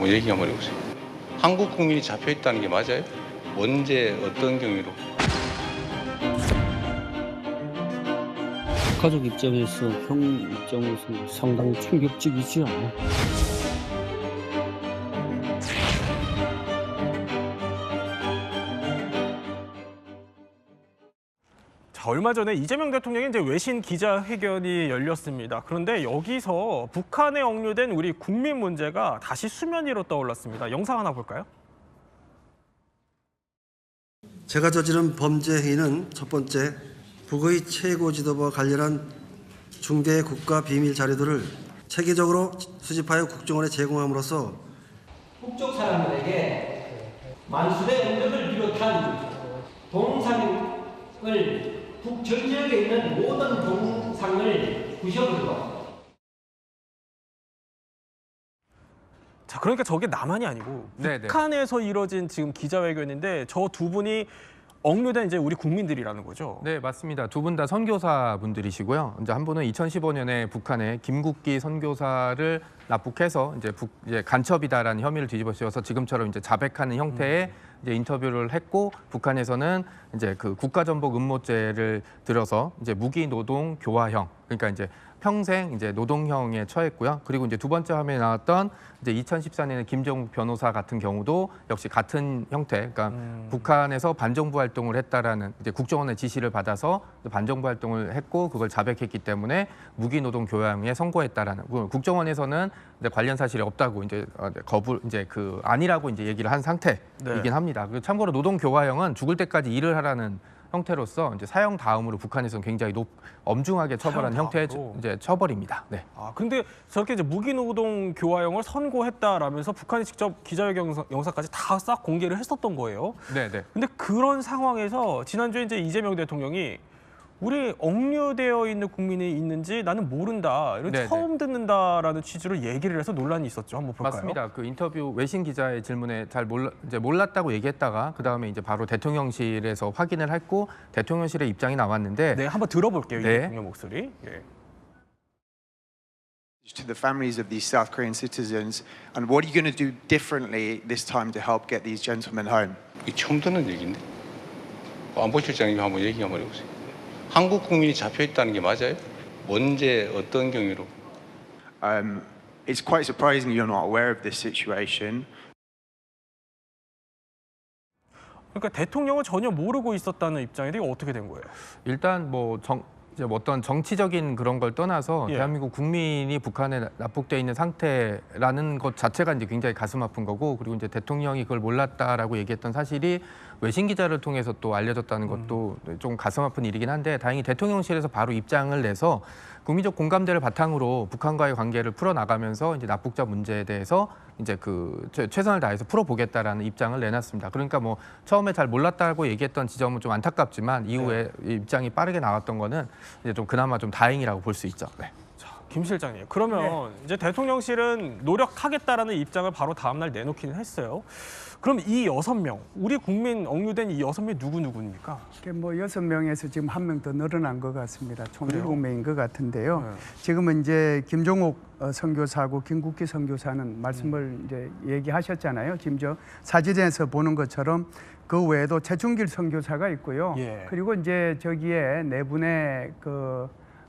뭐 얘기 한번 해보세요. 한국 국민이 잡혀 있다는 게 맞아요? 언제 어떤 경위로? 가족 입장에서 형 입장에서 상당히 충격적이지 않아? 자, 얼마 전에 이재명 대통령의 이제 외신 기자회견이 열렸습니다. 그런데 여기서 북한에 억류된 우리 국민 문제가 다시 수면 위로 떠올랐습니다. 영상 하나 볼까요? 제가 저지른 범죄 행위는 첫 번째, 북의 최고 지도부와 관련한 중대 국가 비밀 자료들을 체계적으로 수집하여 국정원에 제공함으로써 북쪽 사람들에게 만수대 운동을 비롯한 동상을 북전지역에 있는 모든 동상을 부셔버리고. 자, 그러니까 저게 남한이 아니고 북한에서 이뤄진 지금 기자회견인데 저 두 분이 억류된 이제 우리 국민들이라는 거죠. 네, 맞습니다. 두 분 다 선교사 분들이시고요. 이제 한 분은 2015년에 북한에 김국기 선교사를 납북해서 이제 간첩이다라는 혐의를 뒤집어 씌워서 지금처럼 이제 자백하는 형태의 이제 인터뷰를 했고, 북한에서는 이제 그 국가전복 음모죄를 들어서 이제 무기 노동 교화형, 그러니까 이제 평생 이제 노동형에 처했고요. 그리고 이제 두 번째 화면에 나왔던 이제 2014년에 김정욱 변호사 같은 경우도 역시 같은 형태, 그러니까 북한에서 반정부 활동을 했다라는 이제 국정원의 지시를 받아서 반정부 활동을 했고 그걸 자백했기 때문에 무기 노동 교화형에 선고했다라는, 국정원에서는 이제 관련 사실이 없다고 이제 이제 그 아니라고 이제 얘기를 한 상태이긴 합니다. 그리고 참고로 노동 교화형은 죽을 때까지 일을 하라는 형태로서 이제 사형 다음으로 북한에서는 굉장히 엄중하게 처벌한 형태의 이제 처벌입니다. 네. 아, 근데 저렇게 이제 무기노동 교화형을 선고했다라면서 북한이 직접 기자회견 영상까지 다 싹 공개를 했었던 거예요. 네, 네. 근데 그런 상황에서 지난주에 이제 이재명 대통령이 우리 억류되어 있는 국민이 있는지 나는 모른다, 이런 네네. 처음 듣는다라는 취지로 얘기를 해서 논란이 있었죠. 한번 볼까요? 맞습니다. 그 인터뷰 외신 기자의 질문에 잘 몰랐다고 얘기했다가 그 다음에 이제 바로 대통령실에서 확인을 했고 대통령실의 입장이 나왔는데, 네, 한번 들어볼게요. 이 네. 대통령 목소리. 예. To the families of these South Korean citizens, and what are you going to do differently this time to help get these gentlemen home? 이게 처음 듣는 얘기인데. 안보실장님 한번 얘기 한번 해보세요. 한국 국민이 잡혀 있다는 게 맞아요? 언제 어떤 경위로? It's quite surprising you're not aware of this situation. 그러니까 대통령은 전혀 모르고 있었다는 입장인데 이거 어떻게 된 거예요? 일단 이제 어떤 정치적인 그런 걸 떠나서 예. 대한민국 국민이 북한에 납북돼 있는 상태라는 것 자체가 이제 굉장히 가슴 아픈 거고, 그리고 이제 대통령이 그걸 몰랐다라고 얘기했던 사실이 외신 기자를 통해서 또 알려졌다는 것도 좀 가슴 아픈 일이긴 한데, 다행히 대통령실에서 바로 입장을 내서 국민적 공감대를 바탕으로 북한과의 관계를 풀어나가면서 이제 납북자 문제에 대해서 이제 최선을 다해서 풀어보겠다라는 입장을 내놨습니다. 그러니까 뭐 처음에 잘 몰랐다고 얘기했던 지점은 좀 안타깝지만 이후에 입장이 빠르게 나왔던 거는 이제 좀 그나마 좀 다행이라고 볼 수 있죠. 네. 김 실장님, 그러면 이제 대통령실은 노력하겠다라는 입장을 바로 다음 날 내놓기는 했어요. 그럼 이 6명, 우리 국민 억류된 이 6명이 누구입니까? 뭐 6명에서 지금 1명 더 늘어난 것 같습니다. 총 7명인 것 같은데요. 네. 지금은 이제 김종욱 선교사하고 김국기 선교사는 말씀을 이제 얘기하셨잖아요. 지금 저 사진에서 보는 것처럼 그 외에도 최충길 선교사가 있고요. 예. 그리고 이제 저기에 네 분의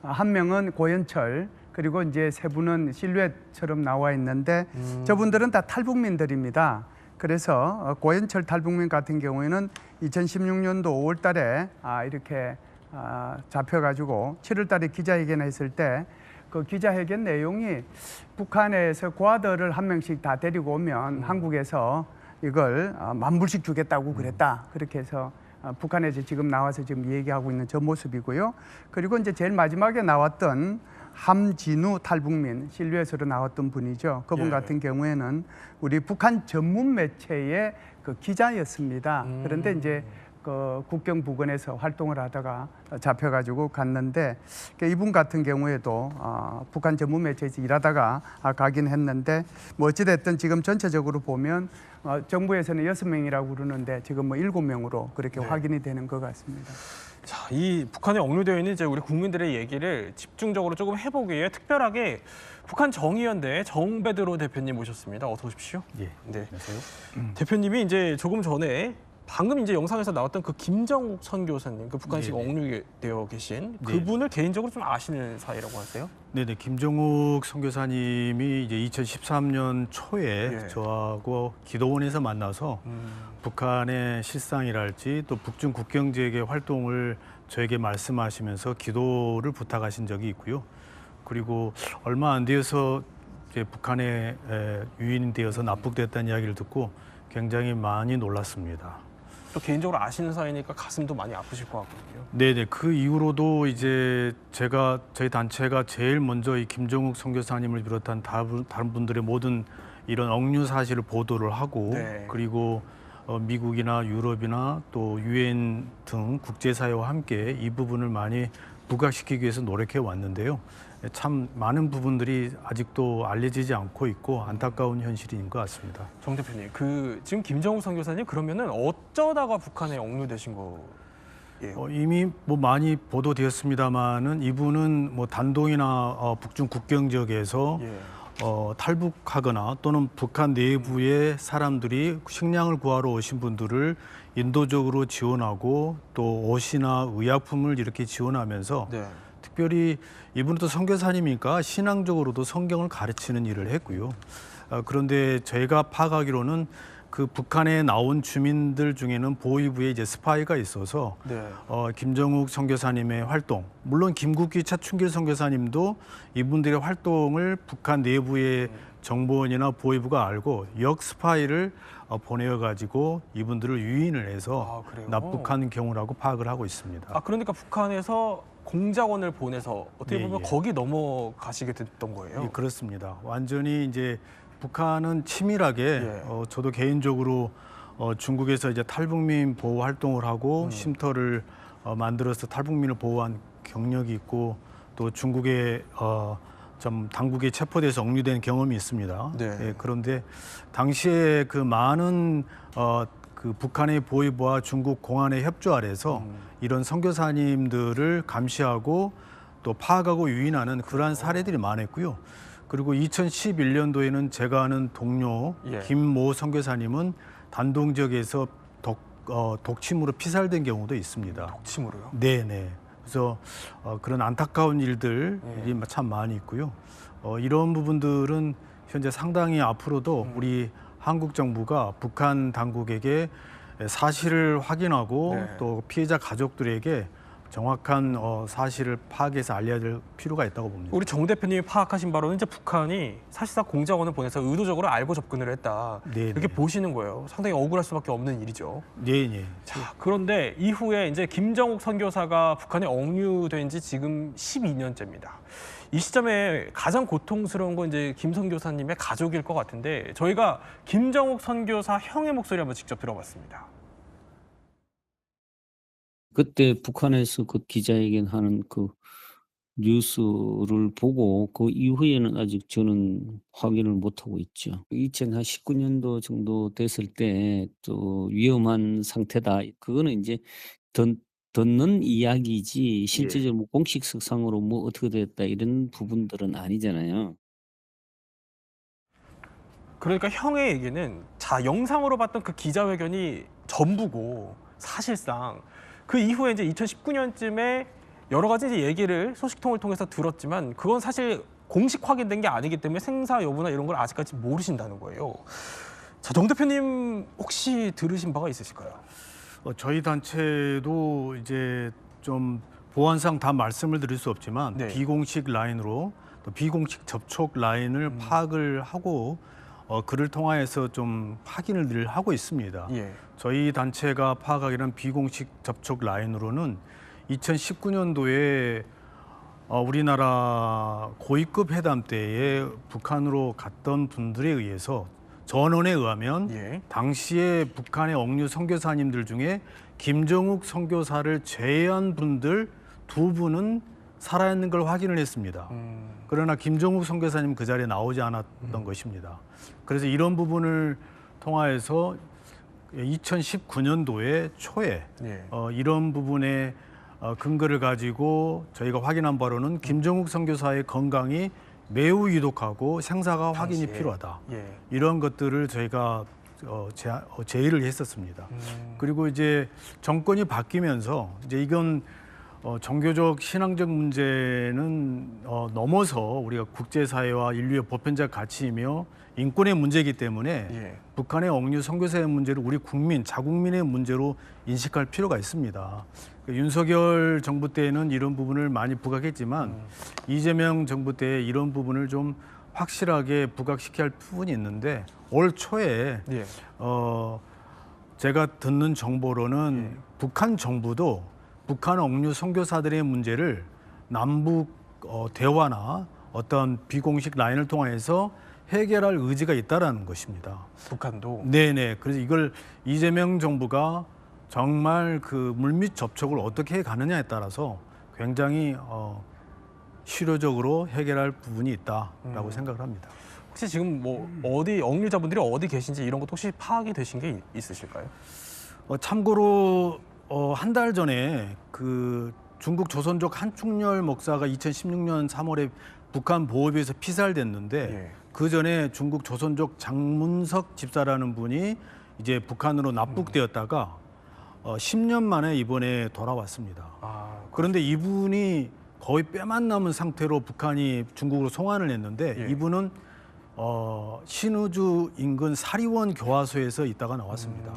한 명은 고현철, 그리고 이제 세 분은 실루엣처럼 나와 있는데 저분들은 다 탈북민들입니다. 그래서 고현철 탈북민 같은 경우에는 2016년도 5월 달에 이렇게 잡혀가지고 7월 달에 기자회견했을 때 그 기자회견 내용이 북한에서 고아들을 한 명씩 다 데리고 오면 한국에서 이걸 10,000불씩 주겠다고 그랬다. 그렇게 해서 북한에서 지금 나와서 지금 얘기하고 있는 저 모습이고요. 그리고 이제 제일 마지막에 나왔던 함진우 탈북민, 실루엣으로 나왔던 분이죠. 그분 같은 경우에는 우리 북한 전문 매체의 그 기자였습니다. 그런데 이제 그 국경 부근에서 활동을 하다가 잡혀가지고 갔는데 이분 같은 경우에도 북한 전문 매체에서 일하다가 가긴 했는데 뭐 어찌됐든 지금 전체적으로 보면 정부에서는 6명이라고 그러는데 지금 뭐 7명으로 그렇게 확인이 되는 것 같습니다. 자, 이 북한에 억류되어 있는 이제 우리 국민들의 얘기를 집중적으로 조금 해보기 위해 특별하게 북한 정의연대 정베드로 대표님 모셨습니다. 어서 오십시오. 예. 네. 안녕하세요. 대표님이 이제 조금 전에 방금 이제 영상에서 나왔던 그 김정욱 선교사님, 그 북한에 지금 억류되어 계신 그분을 개인적으로 좀 아시는 사이라고 하세요? 네네. 김정욱 선교사님이 이제 2013년 초에 예. 저하고 기도원에서 만나서 북한의 실상이랄지 또 북중 국경 지역의 활동을 저에게 말씀하시면서 기도를 부탁하신 적이 있고요. 그리고 얼마 안 되어서 이제 북한에 유인이 되어서 납북됐다는 이야기를 듣고 굉장히 많이 놀랐습니다. 또 개인적으로 아시는 사이니까 가슴도 많이 아프실 것 같거든요. 네네. 그 이후로도 이제 저희 단체가 제일 먼저 이 김정욱 선교사님을 비롯한 다른 분들의 모든 이런 억류 사실을 보도를 하고 네. 그리고 미국이나 유럽이나 또 유엔 등 국제사회와 함께 이 부분을 많이 부각시키기 위해서 노력해 왔는데요. 참 많은 부분들이 아직도 알려지지 않고 있고 안타까운 현실인 것 같습니다. 정 대표님, 지금 김정욱 선교사님 그러면은 어쩌다가 북한에 억류되신 거예요? 이미 뭐 많이 보도되었습니다만은 이분은 뭐 단동이나 북중 국경 지역에서 예. 탈북하거나 또는 북한 내부의 사람들이 식량을 구하러 오신 분들을 인도적으로 지원하고 또 옷이나 의약품을 이렇게 지원하면서 네. 특별히 이분은 또 선교사님이니까 신앙적으로도 성경을 가르치는 일을 했고요. 그런데 저희가 파악하기로는 그 북한에 나온 주민들 중에는 보위부에 이제 스파이가 있어서 네. 김정욱 선교사님의 활동, 물론 김국기 차춘길 선교사님도 이분들의 활동을 북한 내부의 정보원이나 보위부가 알고 역 스파이를 보내어 가지고 이분들을 유인을 해서 그래요? 납북한 경우라고 파악을 하고 있습니다. 그러니까 북한에서 공작원을 보내서 어떻게 보면 예. 거기 넘어가시게 됐던 거예요? 예, 그렇습니다. 완전히 이제 북한은 치밀하게 예. 저도 개인적으로 중국에서 이제 탈북민 보호 활동을 하고 쉼터를 만들어서 탈북민을 보호한 경력이 있고 또 중국에 좀 당국에 체포돼서 억류된 경험이 있습니다. 네. 예, 그런데 당시에 그 많은 그 북한의 보위부와 중국 공안의 협조 아래서 이런 선교사님들을 감시하고 또 파악하고 유인하는 그러한 사례들이 많았고요. 그리고 2011년도에는 제가 아는 동료 예. 김모 선교사님은 단동 지역에서 독침으로 피살된 경우도 있습니다. 독침으로요? 네네. 그래서 그런 안타까운 일들이 참 많이 있고요. 이런 부분들은 현재 상당히 앞으로도 우리 한국 정부가 북한 당국에게 사실을 확인하고 네. 또 피해자 가족들에게 정확한 사실을 파악해서 알려야 될 필요가 있다고 봅니다. 우리 정 대표님이 파악하신 바로는 이제 북한이 사실상 공작원을 보내서 의도적으로 알고 접근을 했다. 네, 이렇게 네. 보시는 거예요. 상당히 억울할 수밖에 없는 일이죠. 네. 자, 그런데 이후에 이제 김정욱 선교사가 북한에 억류된 지 지금 12년째입니다. 이 시점에 가장 고통스러운 건 이제 김 선교사님의 가족일 것 같은데 저희가 김정욱 선교사 형의 목소리 한번 직접 들어봤습니다. 그때 북한에서 그 기자회견하는 그 뉴스를 보고 그 이후에는 아직 저는 확인을 못하고 있죠. 2019년도 정도 됐을 때 또 위험한 상태다. 그거는 이제 듣는 이야기지 실제적으로 뭐 공식 석상으로 뭐 어떻게 됐다 이런 부분들은 아니잖아요. 그러니까 형의 얘기는 영상으로 봤던 그 기자회견이 전부고 사실상 그 이후에 이제 2019년쯤에 여러 가지 이제 얘기를 소식통을 통해서 들었지만 그건 사실 공식 확인된 게 아니기 때문에 생사 여부나 이런 걸 아직까지 모르신다는 거예요. 자, 정 대표님 혹시 들으신 바가 있으실까요? 저희 단체도 이제 좀 보안상 다 말씀을 드릴 수 없지만 네. 비공식 라인으로 또 비공식 접촉 라인을 파악을 하고 그를 통하여서 좀 확인을 늘 하고 있습니다. 예. 저희 단체가 파악하기로는 비공식 접촉 라인으로는 2019년도에 우리나라 고위급 회담 때에 북한으로 갔던 분들에 의해서 전원에 의하면 예. 당시에 북한의 억류 선교사님들 중에 김정욱 선교사를 제외한 분들 2분은 살아있는 걸 확인을 했습니다. 그러나 김정욱 선교사님 그 자리에 나오지 않았던 것입니다. 그래서 이런 부분을 통하여서 2019년도에 초에 예. 이런 부분에 근거를 가지고 저희가 확인한 바로는 김정욱 선교사의 건강이 매우 유독하고 생사가 확인이 당시에. 필요하다. 예. 이런 것들을 저희가 제의를 했었습니다. 그리고 이제 정권이 바뀌면서 이제 이건 종교적 신앙적 문제는 넘어서 우리가 국제사회와 인류의 보편적 가치이며 인권의 문제이기 때문에 예. 북한의 억류 선교사의 문제를 우리 국민, 자국민의 문제로 인식할 필요가 있습니다. 윤석열 정부 때는 이런 부분을 많이 부각했지만 이재명 정부 때 이런 부분을 좀 확실하게 부각시켜야 할 부분이 있는데 올 초에 예. 제가 듣는 정보로는 북한 정부도 북한 억류 선교사들의 문제를 남북 대화나 어떤 비공식 라인을 통해서 해결할 의지가 있다라는 것입니다. 북한도. 네네. 그래서 이걸 이재명 정부가 정말 그 물밑 접촉을 어떻게 해 가느냐에 따라서 굉장히 실효적으로 해결할 부분이 있다라고 생각을 합니다. 혹시 지금 뭐 어디 억류자분들이 어디 계신지 이런 것도 혹시 파악이 되신 게 있으실까요? 참고로 한 달 전에 그 중국 조선족 한충렬 목사가 2016년 3월에 북한 보호비에서 피살됐는데 예. 그 전에 중국 조선족 장문석 집사라는 분이 이제 북한으로 납북되었다가 10년 만에 이번에 돌아왔습니다. 그런데 이분이 거의 뼈만 남은 상태로 북한이 중국으로 송환을 했는데 예. 이분은 신우주 인근 사리원 교화소에서 있다가 나왔습니다.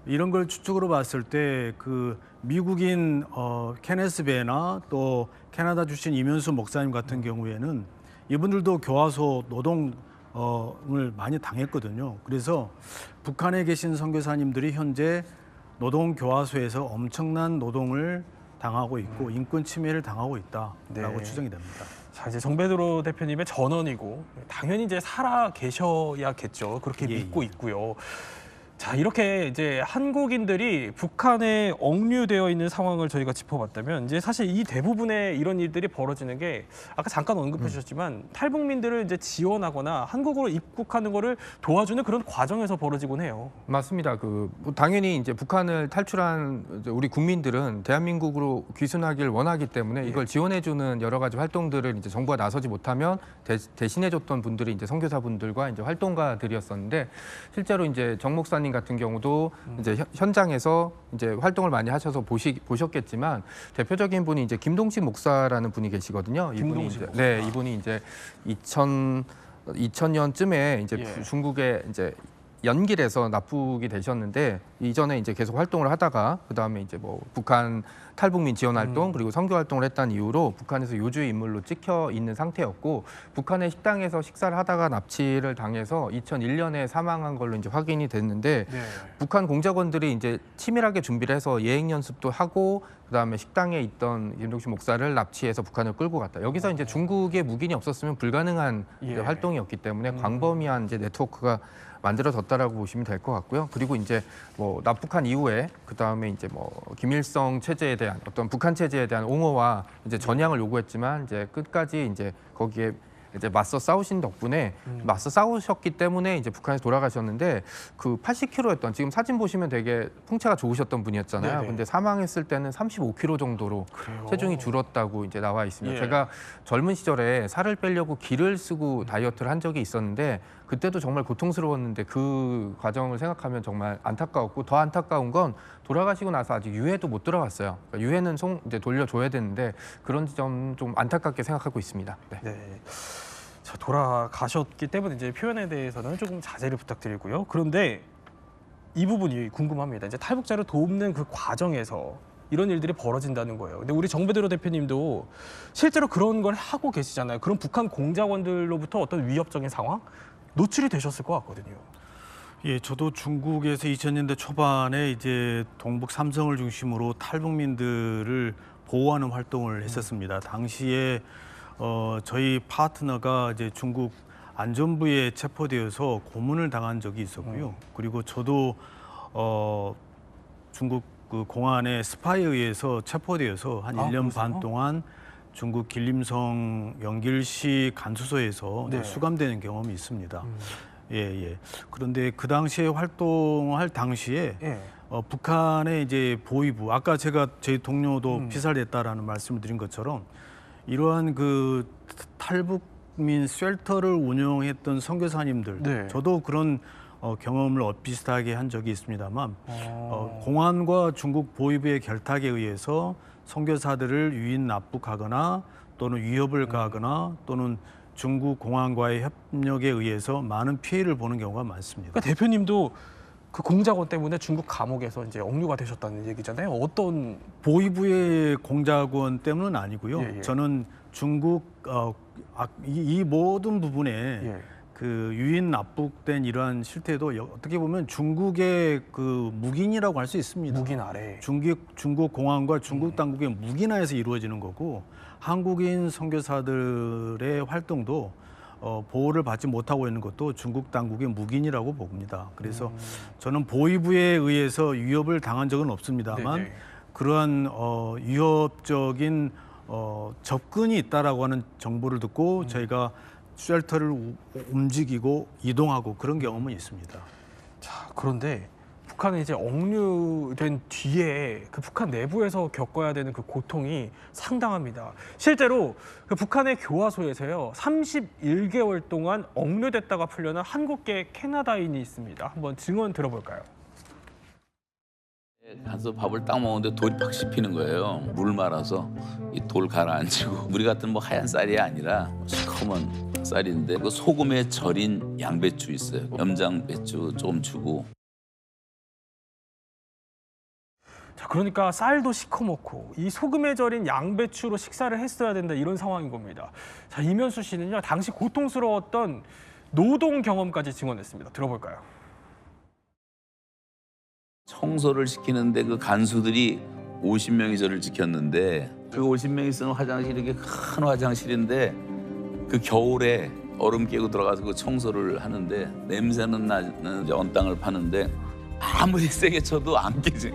이런 걸 추측으로 봤을 때 그 미국인 케네스 베나 또 캐나다 출신 이면수 목사님 같은 경우에는 이분들도 교화소 노동을 많이 당했거든요. 그래서 북한에 계신 선교사님들이 현재 노동 교화소에서 엄청난 노동을 당하고 있고 인권 침해를 당하고 있다라고 네. 추정이 됩니다. 자, 이제 정배드로 대표님의 전언이고 당연히 이제 살아 계셔야겠죠. 그렇게 예, 믿고 예. 있고요. 자, 이렇게 이제 한국인들이 북한에 억류되어 있는 상황을 저희가 짚어봤다면 이제 사실 이 대부분의 이런 일들이 벌어지는 게 아까 잠깐 언급해 주셨지만 탈북민들을 이제 지원하거나 한국으로 입국하는 거를 도와주는 그런 과정에서 벌어지곤 해요. 맞습니다. 뭐 당연히 이제 북한을 탈출한 이제 우리 국민들은 대한민국으로 귀순하길 원하기 때문에 이걸 지원해주는 여러 가지 활동들을 이제 정부가 나서지 못하면 대신해줬던 분들이 이제 선교사분들과 이제 활동가들이었었는데 실제로 이제 정 목사님 같은 경우도 이제 현장에서 이제 활동을 많이 하셔서 보셨겠지만 대표적인 분이 이제 김동식 목사라는 분이 계시거든요. 김동식 목사. 네, 이분이 이제 2000년쯤에 이제 예. 중국에 이제 연길에서 납북이 되셨는데 이전에 이제 계속 활동을 하다가 그 다음에 이제 뭐 북한 탈북민 지원 활동 그리고 선교 활동을 했다는 이유로 북한에서 요주의 인물로 찍혀 있는 상태였고 북한의 식당에서 식사를 하다가 납치를 당해서 2001년에 사망한 걸로 이제 확인이 됐는데 네. 북한 공작원들이 이제 치밀하게 준비를 해서 예행 연습도 하고 그다음에 식당에 있던 김동식 목사를 납치해서 북한을 끌고 갔다. 여기서 이제 중국의 묵인이 없었으면 불가능한 이제 예. 활동이었기 때문에 광범위한 이제 네트워크가 만들어졌다라고 보시면 될 것 같고요. 그리고 이제 뭐 납북한 이후에 그 다음에 이제 뭐 김일성 체제에 대한 어떤 북한 체제에 대한 옹호와 이제 전향을 요구했지만 이제 끝까지 이제 거기에 이제 맞서 싸우신 덕분에 맞서 싸우셨기 때문에 이제 북한에서 돌아가셨는데 그 80kg였던 지금 사진 보시면 되게 풍채가 좋으셨던 분이었잖아요. 네네. 근데 사망했을 때는 35kg 정도로 그래요? 체중이 줄었다고 이제 나와 있습니다. 예. 제가 젊은 시절에 살을 빼려고 기를 쓰고 다이어트를 한 적이 있었는데 그때도 정말 고통스러웠는데 그 과정을 생각하면 정말 안타까웠고 더 안타까운 건 돌아가시고 나서 아직 유해도 못 들어갔어요. 그러니까 유해는 이제 돌려줘야 되는데 그런 점 좀 안타깝게 생각하고 있습니다. 네. 네. 자, 돌아가셨기 때문에 이제 표현에 대해서는 조금 자제를 부탁드리고요. 그런데 이 부분이 궁금합니다. 이제 탈북자를 돕는 그 과정에서 이런 일들이 벌어진다는 거예요. 근데 우리 정배드로 대표님도 실제로 그런 걸 하고 계시잖아요. 그런 북한 공작원들로부터 어떤 위협적인 상황 노출이 되셨을 것 같거든요. 예, 저도 중국에서 2000년대 초반에 이제 동북 삼성을 중심으로 탈북민들을 보호하는 활동을 했었습니다. 당시에 저희 파트너가 이제 중국 안전부에 체포되어서 고문을 당한 적이 있었고요. 그리고 저도 중국 그 공안의 스파이에 의해서 체포되어서 한 1년 반 그러세요? 동안 중국 길림성 영길시 간수소에서 네. 수감되는 경험이 있습니다. 예. 그런데 그 당시에 활동할 당시에 예. 북한의 이제 보위부, 아까 제가 제 동료도 피살됐다라는 말씀을 드린 것처럼 이러한 그 탈북민 쉘터를 운영했던 선교사님들, 네. 저도 그런 경험을 비슷하게 한 적이 있습니다만 공안과 중국 보위부의 결탁에 의해서 선교사들을 유인 납북하거나 또는 위협을 가하거나 또는 중국 공안과의 협력에 의해서 많은 피해를 보는 경우가 많습니다. 그러니까 대표님도 그 공작원 때문에 중국 감옥에서 이제 억류가 되셨다는 얘기잖아요. 어떤 보위부의 공작원 때문은 아니고요. 예. 저는 중국 이 모든 부분에 예. 그 유인 납북된 이러한 실태도 어떻게 보면 중국의 그 묵인이라고 할 수 있습니다. 묵인 아래. 중국 공안과 중국 당국의 묵인하에서 이루어지는 거고 한국인 선교사들의 활동도 보호를 받지 못하고 있는 것도 중국 당국의 묵인이라고 봅니다. 그래서 저는 보위부에 의해서 위협을 당한 적은 없습니다만 네네. 그러한 위협적인 접근이 있다라고 하는 정보를 듣고 저희가 쉘터를 움직이고 이동하고 그런 경험은 있습니다. 자, 그런데 북한은 이제 억류된 뒤에 그 북한 내부에서 겪어야 되는 그 고통이 상당합니다. 실제로 그 북한의 교화소에서요 31개월 동안 억류됐다가 풀려난 한국계 캐나다인이 있습니다. 한번 증언 들어볼까요? 가서 밥을 딱 먹는데 돌이 팍 씹히는 거예요. 물 말아서 이 돌 가라앉히고 우리 같은 뭐 하얀 쌀이 아니라 시커먼 쌀인데 그 소금에 절인 양배추 있어요. 염장배추 좀 주고. 자, 그러니까 쌀도 시커멓고 이 소금에 절인 양배추로 식사를 했어야 된다 이런 상황인 겁니다. 자, 이면수 씨는요 당시 고통스러웠던 노동 경험까지 증언했습니다. 들어볼까요? 청소를 시키는데 그 간수들이 50명이 저를 지켰는데 그 50명이 쓰는 화장실이 이렇게 큰 화장실인데 그 겨울에 얼음 깨고 들어가서 그 청소를 하는데 냄새는 나는 이제 언땅을 파는데 아무리 세게 쳐도 안 깨져.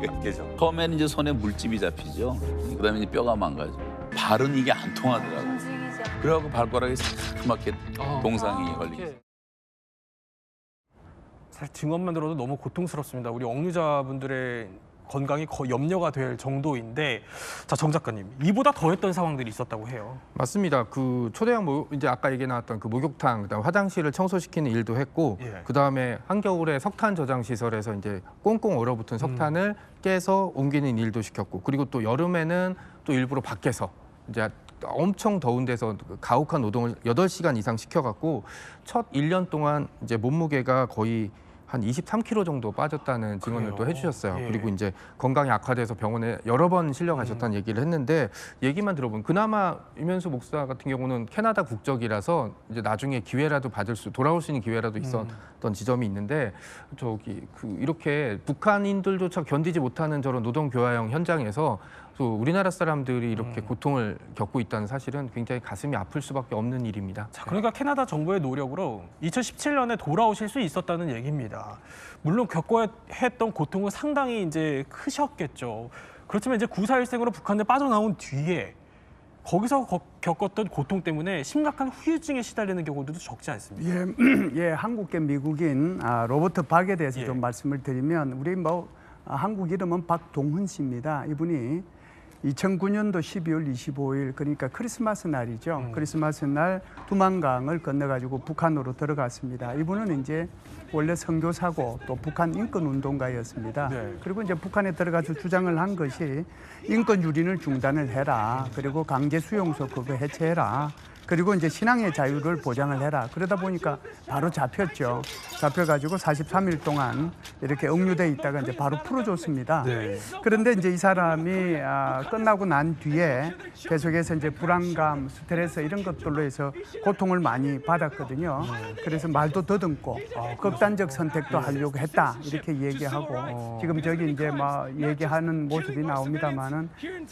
처음에는 이제 손에 물집이 잡히죠. 그다음에 이제 뼈가 망가져. 발은 이게 안 통하더라고. 그래갖고 발가락이 새카맣게 동상이 걸리게. 사실 증언만 들어도 너무 고통스럽습니다. 우리 억류자분들의 건강이 거의 염려가 될 정도인데, 자, 정 작가님, 이보다 더했던 상황들이 있었다고 해요. 맞습니다. 그 초대형 이제 아까 얘기 나왔던 그 목욕탕, 그다음 화장실을 청소시키는 일도 했고, 예. 그다음에 한겨울에 석탄 저장 시설에서 이제 꽁꽁 얼어붙은 석탄을 깨서 옮기는 일도 시켰고, 그리고 또 여름에는 또 일부러 밖에서 이제 엄청 더운 데서 가혹한 노동을 8시간 이상 시켜갖고 첫 1년 동안 이제 몸무게가 거의 한 23kg 정도 빠졌다는 증언을 그래요? 또 해주셨어요. 예. 그리고 이제 건강이 악화돼서 병원에 여러 번 실려가셨다는 얘기를 했는데 얘기만 들어보면 그나마 이면수 목사 같은 경우는 캐나다 국적이라서 이제 나중에 기회라도 돌아올 수 있는 기회라도 있었던 지점이 있는데 이렇게 북한인들조차 견디지 못하는 저런 노동 교화형 현장에서 또 우리나라 사람들이 이렇게 고통을 겪고 있다는 사실은 굉장히 가슴이 아플 수밖에 없는 일입니다. 자, 그러니까 캐나다 정부의 노력으로 2017년에 돌아오실 수 있었다는 얘기입니다. 물론 겪어야 했던 고통은 상당히 이제 크셨겠죠. 그렇지만 이제 9.4일생으로 북한에 빠져나온 뒤에 거기서 겪었던 고통 때문에 심각한 후유증에 시달리는 경우들도 적지 않습니다. 예, 한국계 미국인 로버트 박에 대해서 예. 좀 말씀을 드리면 우리 한국 이름은 박동훈 씨입니다. 이분이 2009년도 12월 25일 그러니까 크리스마스 날이죠. 크리스마스 날 두만강을 건너가지고 북한으로 들어갔습니다. 이분은 이제 원래 선교사고 또 북한 인권운동가였습니다. 네. 그리고 이제 북한에 들어가서 주장을 한 것이 인권 유린을 중단을 해라. 그리고 강제 수용소 그거 해체해라. 그리고 이제 신앙의 자유를 보장을 해라. 그러다 보니까 바로 잡혔죠. 잡혀가지고 43일 동안 이렇게 억류돼 있다가 이제 바로 풀어줬습니다. 네. 그런데 이제 이 사람이 끝나고 난 뒤에 계속해서 이제 불안감, 스트레스 이런 것들로 해서 고통을 많이 받았거든요. 그래서 말도 더듬고 극단적 선택도 하려고 했다 이렇게 얘기하고 지금 저기 이제 얘기하는 모습이 나옵니다만은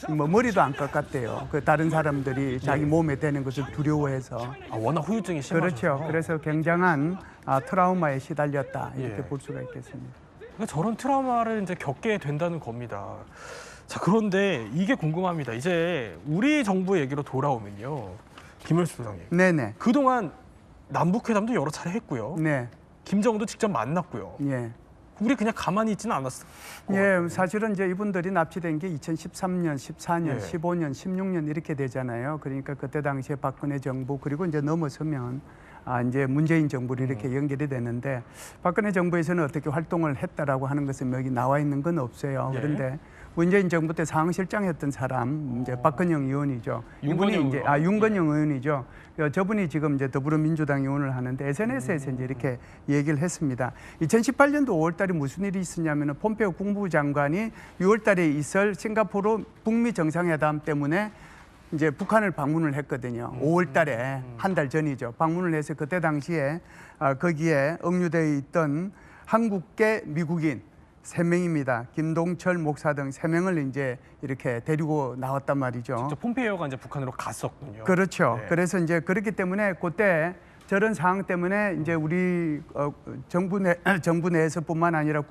머리도 안 깎았대요. 그 다른 사람들이 자기 몸에 대는 것을 두려워해서. 워낙 후유증이 심하죠. 그렇죠. 그래서 굉장한 트라우마에 시달렸다 이렇게 볼 수가 있겠습니다. 그러니까 저런 트라우마를 이제 겪게 된다는 겁니다. 자, 그런데 이게 궁금합니다. 이제 우리 정부 얘기로 돌아오면요, 김öl수 소장님. 네네. 그동안 남북회담도 여러 차례 했고요. 네. 김정은도 직접 만났고요. 예. 우리 그냥 가만히 있지는 않았어. 예, 사실은 이제 이분들이 납치된 게 2013년, 14년, 예. 15년, 16년 이렇게 되잖아요. 그러니까 그때 당시에 박근혜 정부 그리고 이제 넘어서면 이제 문재인 정부로 이렇게 연결이 되는데 박근혜 정부에서는 어떻게 활동을 했다라고 하는 것은 여기 나와 있는 건 없어요. 예. 그런데 문재인 정부 때 상황실장했던 사람 이제 박근영 의원이죠. 이분이 이제 윤건영 의원이죠. 저분이 지금 이제 더불어민주당 의원을 하는데 SNS에서 이제 이렇게 얘기를 했습니다. 2018년도 5월달에 무슨 일이 있었냐면은 폼페오 국무부 장관이 6월달에 있을 싱가포르 북미 정상회담 때문에 이제 북한을 방문을 했거든요. 5월달에 한 달 전이죠. 방문을 해서 그때 당시에 거기에 억류되어 있던 한국계 미국인 3명입니다. 김동철 목사 등 3명을 이제 이렇게 데리고 나왔단 말이죠. 직접 폼페이오가 이제 북한으로 갔었군요. 그렇죠. 네. 그래서 이제 그렇기 때문에 그때 저런 상황 때문에 이제 우리 정부 내에서뿐만 아니라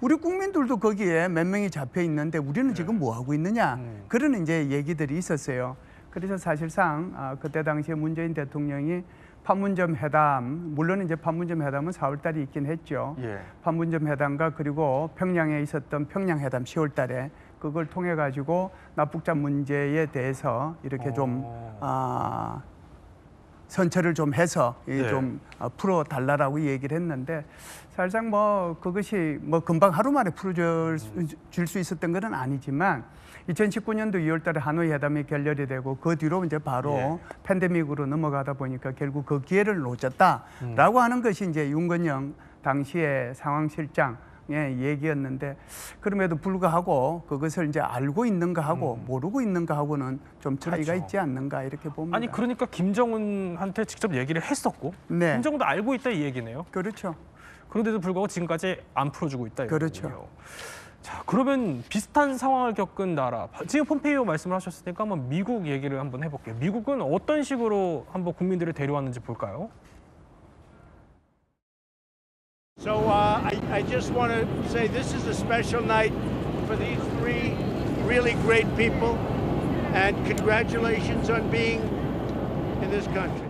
우리 국민들도 거기에 몇 명이 잡혀 있는데 우리는 지금 뭐 하고 있느냐 그런 이제 얘기들이 있었어요. 그래서 사실상 그때 당시에 문재인 대통령이 판문점 회담, 물론 이제 판문점 회담은 4월달에 있긴 했죠. 예. 판문점 회담과 그리고 평양에 있었던 평양회담 10월달에 그걸 통해 가지고 납북자 문제에 대해서 이렇게 좀 선처를 좀 해서 네. 좀 풀어 달라라고 얘기를 했는데 사실상 뭐 그것이 뭐 금방 하루 만에 풀어줄 수 있었던 것은 아니지만 2019년도 2월달에 하노이 회담이 결렬이 되고 그 뒤로 이제 바로 팬데믹으로 넘어가다 보니까 결국 그 기회를 놓쳤다라고 하는 것이 이제 윤건영 당시의 상황실장의 얘기였는데 그럼에도 불구하고 그것을 이제 알고 있는가 하고 모르고 있는가 하고는 좀 차이가 그렇죠. 있지 않는가 이렇게 봅니다. 아니 그러니까 김정은한테 직접 얘기를 했었고 네. 김정은도 알고 있다 이 얘기네요. 그렇죠. 그런데도 불구하고 지금까지 안 풀어주고 있다 이거군요. 그렇죠. 자, 그러면 비슷한 상황을 겪은 나라, 지금 폼페이오 말씀을 하셨으니까 한번 미국 얘기를 한번 해볼게요. 미국은 어떤 식으로 한번 국민들을 데려왔는지 볼까요? So I just want to say this is a special night for these three really great people, and congratulations on being in this country.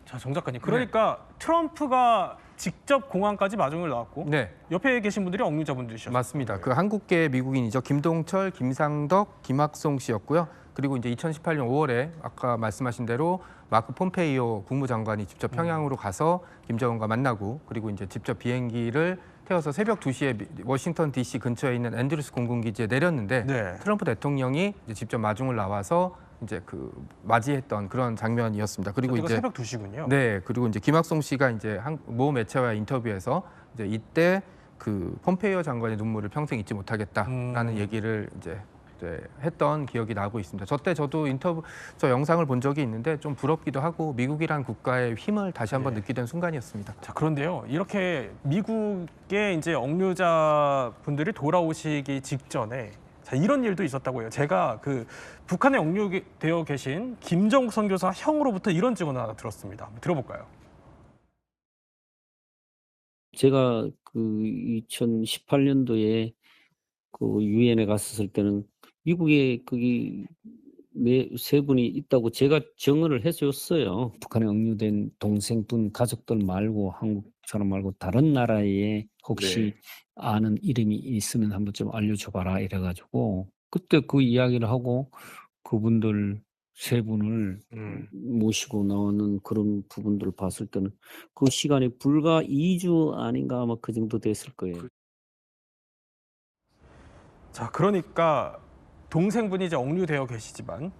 자, 정 작가님, 그러니까 트럼프가 직접 공항까지 마중을 나왔고 네. 옆에 계신 분들이 억류자분들이셨어요. 맞습니다. 그 한국계 미국인이죠. 김동철, 김상덕, 김학송 씨였고요. 그리고 이제 2018년 5월에 아까 말씀하신 대로 마크 폼페이오 국무장관이 직접 평양으로 가서 김정은과 만나고 그리고 이제 직접 비행기를 태워서 새벽 2시에 워싱턴 DC 근처에 있는 앤드루스 공군기지에 내렸는데 네. 트럼프 대통령이 이제 직접 마중을 나와서 이제 그 맞이했던 그런 장면이었습니다. 그리고 이제 새벽 2시군요. 네, 그리고 이제 김학송 씨가 이제 모 매체와의 인터뷰에서 이제 이때 그 폼페이오 장관의 눈물을 평생 잊지 못하겠다라는 얘기를 이제 했던 기억이 나고 있습니다. 저도 저 영상을 본 적이 있는데 좀 부럽기도 하고 미국이란 국가의 힘을 다시 한번 느끼던 순간이었습니다. 자, 그런데요, 이렇게 미국의 이제 억류자 분들이 돌아오시기 직전에 자, 이런 일도 있었다고 해요. 제가 그 북한에 억류되어 계신 김정욱 선교사 형으로부터 이런 증언을 하나 들었습니다. 한번 들어볼까요? 제가 그 2018년도에 그 유엔에 갔었을 때는 미국에 거기 세 분이 있다고 제가 증언을 해줬어요. 북한에 억류된 동생분 가족들 말고 한국 사람 말고 다른 나라에 혹시 아는 이름이 있으면 한번 좀 알려줘봐라 이래가지고 그때 그 이야기를 하고 그분들 세 분을 모시고 나오는 그런 부분들을 봤을 때는 그 시간이 불과 2주 아닌가 아마 그 정도 됐을 거예요. 자, 그러니까 동생분이 이제 억류되어 계시지만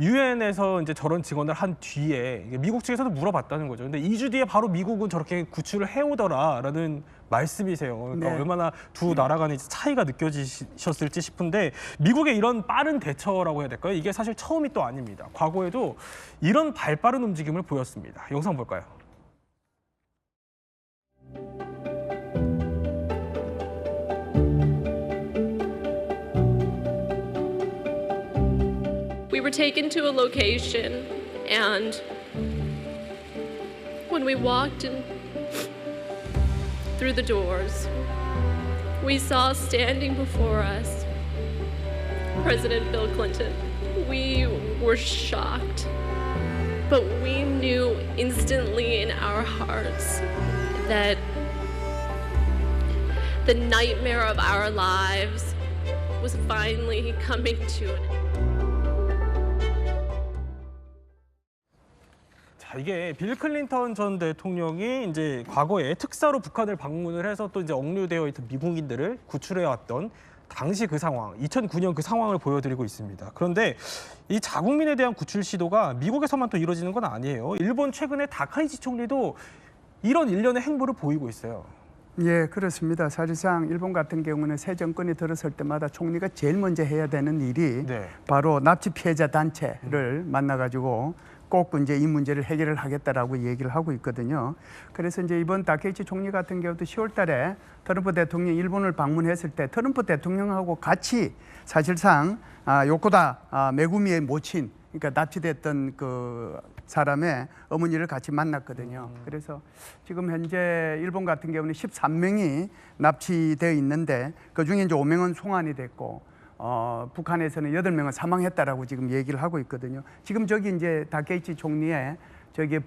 유엔에서 이제 저런 증언을 한 뒤에 미국 측에서도 물어봤다는 거죠. 근데 2주 뒤에 바로 미국은 저렇게 구출을 해오더라라는 말씀이세요. 그러니까 네. 얼마나 두 나라 간의 차이가 느껴지셨을지 싶은데 미국의 이런 빠른 대처라고 해야 될까요? 이게 사실 처음이 또 아닙니다. 과거에도 이런 발빠른 움직임을 보였습니다. 영상 볼까요? We were taken to a location, and when we walked in through the doors, we saw standing before us President Bill Clinton. We were shocked, but we knew instantly in our hearts that the nightmare of our lives was finally coming to an end. 자, 이게 빌 클린턴 전 대통령이 이제 과거에 특사로 북한을 방문을 해서 또 이제 억류되어 있던 미국인들을 구출해 왔던 당시 그 상황, 2009년 그 상황을 보여드리고 있습니다. 그런데 이 자국민에 대한 구출 시도가 미국에서만 또 이루어지는 건 아니에요. 일본 최근에 다카이치 총리도 이런 일련의 행보를 보이고 있어요. 예, 그렇습니다. 사실상 일본 같은 경우는 새 정권이 들어설 때마다 총리가 제일 먼저 해야 되는 일이 바로 납치 피해자 단체를 만나가지고 꼭 이제 이 문제를 해결을 하겠다라고 얘기를 하고 있거든요. 그래서 이제 이번 다케이치 총리 같은 경우도 10월달에 트럼프 대통령이 일본을 방문했을 때 트럼프 대통령하고 같이 사실상 요코다 메구미의 모친, 그러니까 납치됐던 그 사람의 어머니를 같이 만났거든요. 그래서 지금 현재 일본 같은 경우는 13명이 납치되어 있는데 그중에 이제 5명은 송환이 됐고 북한에서는 8명은 사망했다라고 지금 얘기를 하고 있거든요. 지금 저기 이제 다케이치 총리의 저기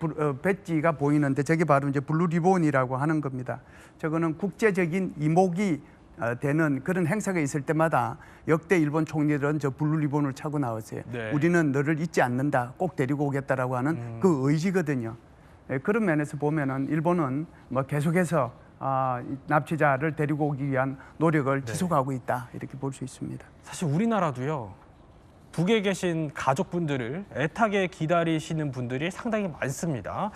배지가 보이는데 저게 바로 이제 블루 리본이라고 하는 겁니다. 저거는 국제적인 이목이 되는 그런 행사가 있을 때마다 역대 일본 총리들은 저 블루 리본을 차고 나왔어요. 네. 우리는 너를 잊지 않는다, 꼭 데리고 오겠다라고 하는 그 의지거든요. 그런 면에서 보면은 일본은 뭐 계속해서 납치자를 데리고 오기 위한 노력을 지속하고 있다, 이렇게 볼 수 있습니다. 사실 우리나라도요, 북에 계신 가족분들을 애타게 기다리시는 분들이 상당히 많습니다.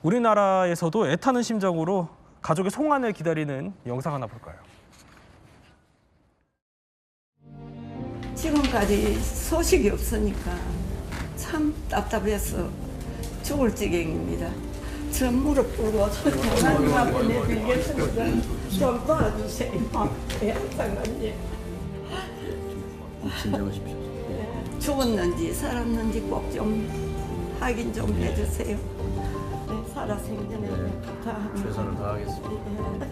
우리나라에서도 애타는 심정으로 가족의 송환을 기다리는 영상 하나 볼까요? 지금까지 소식이 없으니까 참 답답해서 죽을 지경입니다. 저 무릎 꿇고 하나님 앞에 내드리겠습니다. 좀 도와주세요. 양상관님. 진정하십시오. 죽었는지 살았는지 꼭 좀 확인 좀 해주세요. 네, 살아 생전에 부탁합니다. 최선을 다하겠습니다.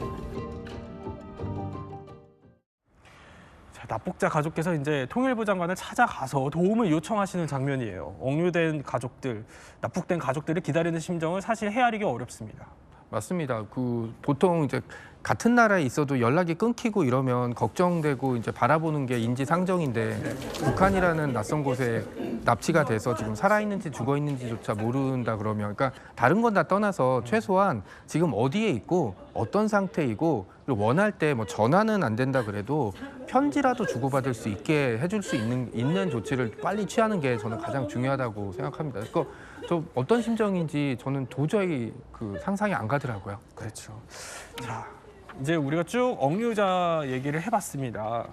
자, 납북자 가족께서 이제 통일부 장관을 찾아가서 도움을 요청하시는 장면이에요. 억류된 가족들, 납북된 가족들을 기다리는 심정을 사실 헤아리기 어렵습니다. 맞습니다. 보통 이제 같은 나라에 있어도 연락이 끊기고 이러면 걱정되고 이제 바라보는 게 인지상정인데 북한이라는 낯선 곳에 납치가 돼서 지금 살아있는지 죽어있는지조차 모른다 그러면, 그러니까 다른 건 다 떠나서 최소한 지금 어디에 있고 어떤 상태이고, 그리고 원할 때 뭐 전화는 안 된다 그래도 편지라도 주고받을 수 있게 해줄 수 있는 조치를 빨리 취하는 게 저는 가장 중요하다고 생각합니다. 그러니까 저 어떤 심정인지 저는 도저히 상상이 안 가더라고요. 그렇죠. 자, 이제 우리가 쭉 억류자 얘기를 해봤습니다.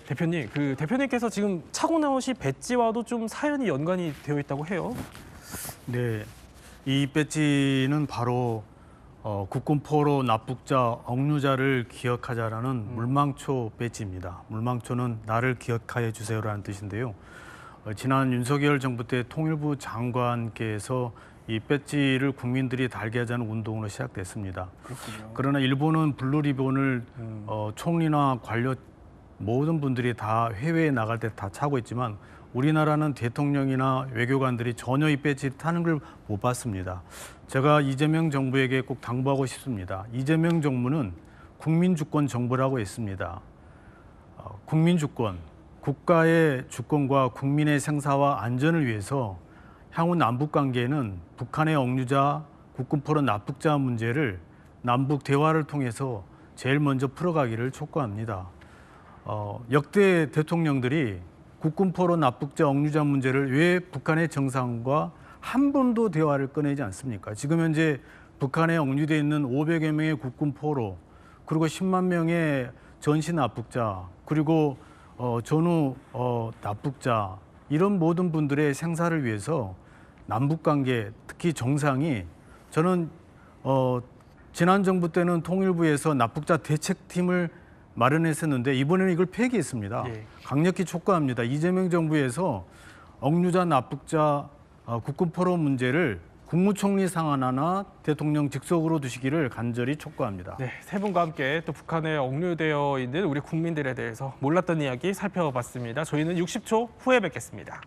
대표님, 대표님께서 지금 차고 나오신 배지와도 좀 사연이 연관이 되어 있다고 해요. 네, 이 배지는 바로 국군 포로 납북자 억류자를 기억하자라는 물망초 배지입니다. 물망초는 나를 기억하여 주세요라는 뜻인데요. 지난 윤석열 정부 때 통일부 장관께서 이 배지를 국민들이 달게 하자는 운동으로 시작됐습니다. 그렇군요. 그러나 일본은 블루 리본을 총리나 관료 모든 분들이 다 해외에 나갈 때 다 차고 있지만 우리나라는 대통령이나 외교관들이 전혀 이 배지를 타는 걸 못 봤습니다. 제가 이재명 정부에게 꼭 당부하고 싶습니다. 이재명 정부는 국민주권 정부라고 했습니다. 국민주권, 국가의 주권과 국민의 생사와 안전을 위해서 향후 남북관계에는 북한의 억류자, 국군포로 납북자 문제를 남북 대화를 통해서 제일 먼저 풀어가기를 촉구합니다. 역대 대통령들이 국군포로 납북자 억류자 문제를 왜 북한의 정상과 한 번도 대화를 꺼내지 않습니까? 지금 현재 북한에 억류되어 있는 500여 명의 국군포로, 그리고 10만 명의 전시 납북자, 그리고 전후 납북자, 이런 모든 분들의 생사를 위해서 남북관계, 특히 정상이, 저는 지난 정부 때는 통일부에서 납북자 대책팀을 마련했었는데 이번에는 이걸 폐기했습니다. 강력히 촉구합니다. 이재명 정부에서 억류자 납북자 국군 포로 문제를 국무총리 상하나 대통령 직속으로 두시기를 간절히 촉구합니다. 네, 세 분과 함께 또 북한에 억류되어 있는 우리 국민들에 대해서 몰랐던 이야기 살펴봤습니다. 저희는 60초 후에 뵙겠습니다.